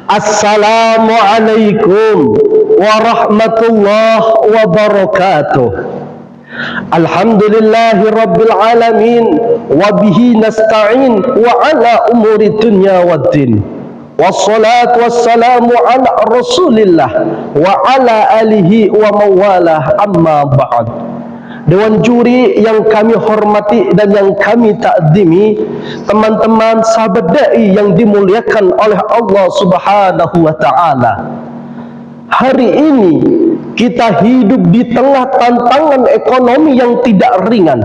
Assalamualaikum warahmatullahi wabarakatuh. Alhamdulillahi rabbil alamin, wabihi nasta'in wa ala umuri dunya waddin. Wassalatu wassalamu ala rasulillah wa ala alihi wa mawalah, amma ba'd. Dewan juri yang kami hormati dan yang kami takdimi, teman-teman sahabat dai yang dimuliakan oleh Allah Subhanahu wa taala. Hari ini kita hidup di tengah tantangan ekonomi yang tidak ringan.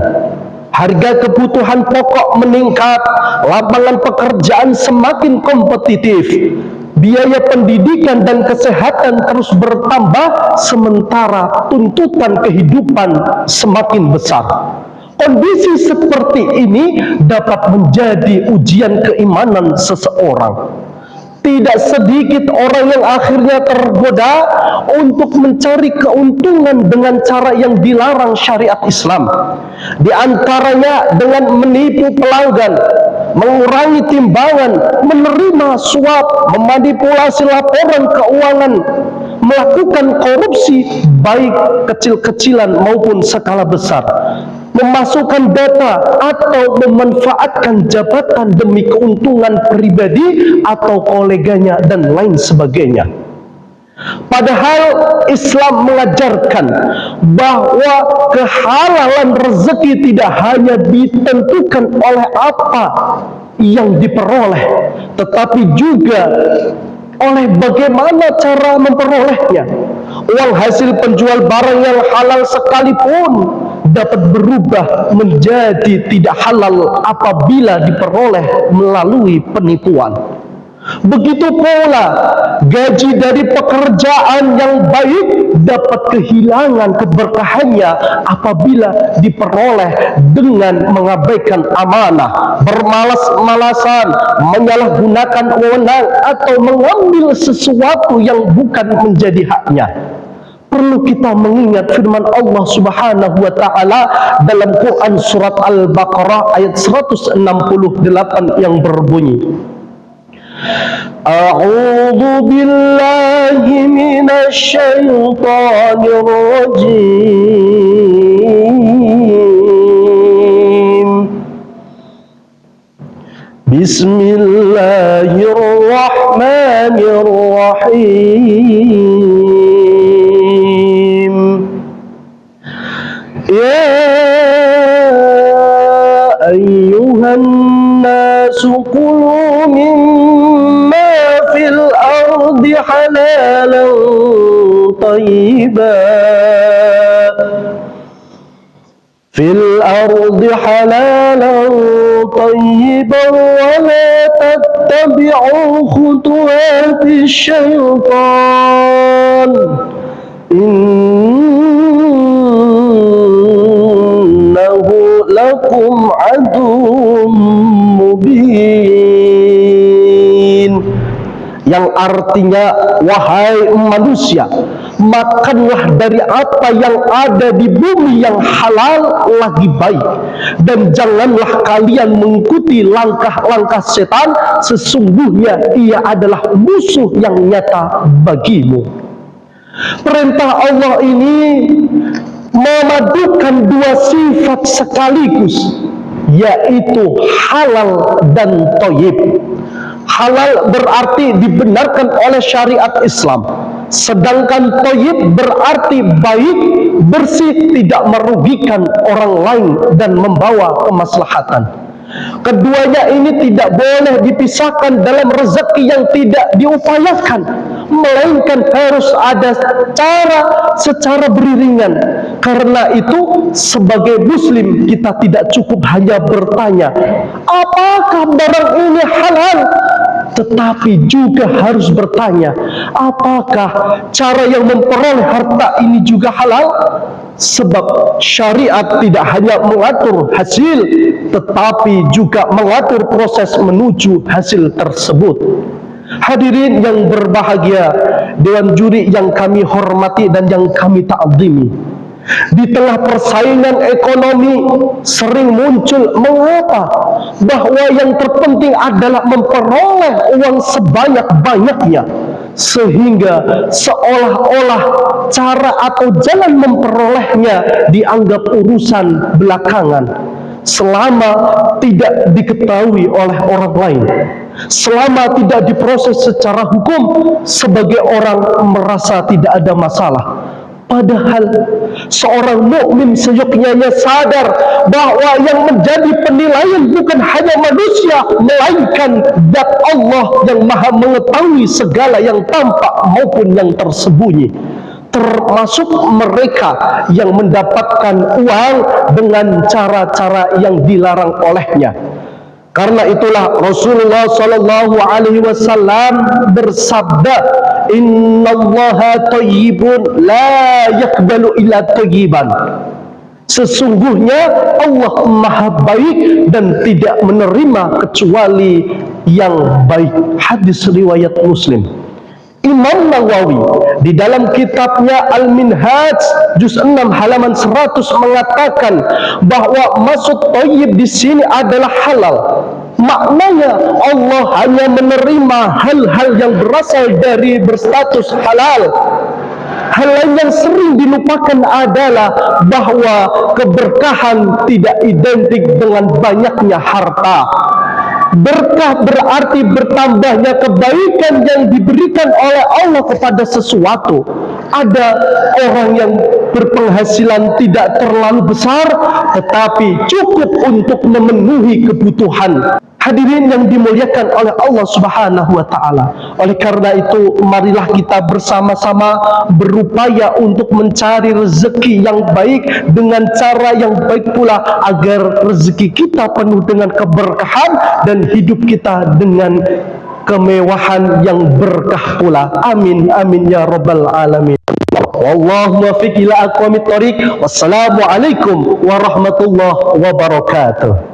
Harga kebutuhan pokok meningkat, lapangan pekerjaan semakin kompetitif, biaya pendidikan dan kesehatan terus bertambah, sementara tuntutan kehidupan semakin besar. Kondisi seperti ini dapat menjadi ujian keimanan seseorang. Tidak sedikit orang yang akhirnya tergoda untuk mencari keuntungan dengan cara yang dilarang syariat Islam. Di antaranya dengan menipu pelanggan, mengurangi timbangan, menerima suap, memanipulasi laporan keuangan, melakukan korupsi baik kecil-kecilan maupun skala besar, memasukkan data atau memanfaatkan jabatan demi keuntungan pribadi atau koleganya dan lain sebagainya. Padahal Islam mengajarkan bahwa kehalalan rezeki tidak hanya ditentukan oleh apa yang diperoleh, tetapi juga oleh bagaimana cara memperolehnya. Uang hasil penjual barang yang halal sekalipun dapat berubah menjadi tidak halal apabila diperoleh melalui penipuan. Begitu pula gaji dari pekerjaan yang baik dapat kehilangan keberkahannya apabila diperoleh dengan mengabaikan amanah, bermalas-malasan, menyalahgunakan wewenang atau mengambil sesuatu yang bukan menjadi haknya. Perlu kita mengingat firman Allah Subhanahu wa taala dalam Quran surat Al-Baqarah ayat 168 yang berbunyi, A'udzu billahi minasy syaithanir rajim. Bismillahirrahmanirrahim. Ya ayyuhan nasu qulu mimma fil ardi halalan tayyiban wa la tattabi'u khutuwati syaitan innahu lakum aduwwum mubin, yang artinya, wahai manusia, makanlah dari apa yang ada di bumi yang halal lagi baik, dan janganlah kalian mengikuti langkah-langkah setan, sesungguhnya ia adalah musuh yang nyata bagimu. Perintah Allah ini memadukan dua sifat sekaligus, yaitu halal dan thayyib. Halal berarti dibenarkan oleh syariat Islam, sedangkan thayyib berarti baik, bersih, tidak merugikan orang lain dan membawa kemaslahatan. Keduanya ini tidak boleh dipisahkan dalam rezeki yang tidak diupayakan, melainkan harus ada cara secara beriringan. Karena itu sebagai muslim kita tidak cukup hanya bertanya, apakah barang ini halal? Tetapi juga harus bertanya, apakah cara yang memperoleh harta ini juga halal? Sebab syariat tidak hanya mengatur hasil, tetapi juga mengatur proses menuju hasil tersebut. Hadirin yang berbahagia, dewan juri yang kami hormati dan yang kami ta'zimi, Di tengah persaingan ekonomi sering muncul mengapa bahwa yang terpenting adalah memperoleh uang sebanyak-banyaknya, sehingga seolah-olah cara atau jalan memperolehnya dianggap urusan belakangan, selama tidak diketahui oleh orang lain, selama tidak diproses secara hukum, sebagai orang merasa tidak ada masalah. Padahal seorang mukmin seyogyanya sadar bahwa yang menjadi penilaian bukan hanya manusia, melainkan zat Allah yang maha mengetahui segala yang tampak maupun yang tersembunyi, termasuk mereka yang mendapatkan uang dengan cara-cara yang dilarang olehnya. Karena itulah Rasulullah Shallallahu Alaihi Wasallam bersabda, Innallaha thayyibun la yaqbalu illa thayyiban. Sesungguhnya Allah maha baik dan tidak menerima kecuali yang baik. Hadis riwayat Muslim. Imam Nawawi di dalam kitabnya Al-Minhaj juz 6 halaman 100 mengatakan bahwa maksud thayyib di sini adalah halal. Maknanya Allah hanya menerima hal-hal yang berasal dari berstatus halal. Hal lain yang sering dilupakan adalah bahwa keberkahan tidak identik dengan banyaknya harta. Berkah berarti bertambahnya kebaikan yang diberikan oleh Allah kepada sesuatu. Ada orang yang berpenghasilan tidak terlalu besar, tetapi cukup untuk memenuhi kebutuhan. Hadirin yang dimuliakan oleh Allah Subhanahu wa Ta'ala. Oleh karena itu, marilah kita bersama-sama berupaya untuk mencari rezeki yang baik dengan cara yang baik pula, agar rezeki kita penuh dengan keberkahan dan hidup kita dengan kemewahan yang berkah pula. Amin amin ya rabbal alamin. Wallahu muwaffiq ila aqwamit thoriq. Wassalamu alaikum warahmatullahi wabarakatuh.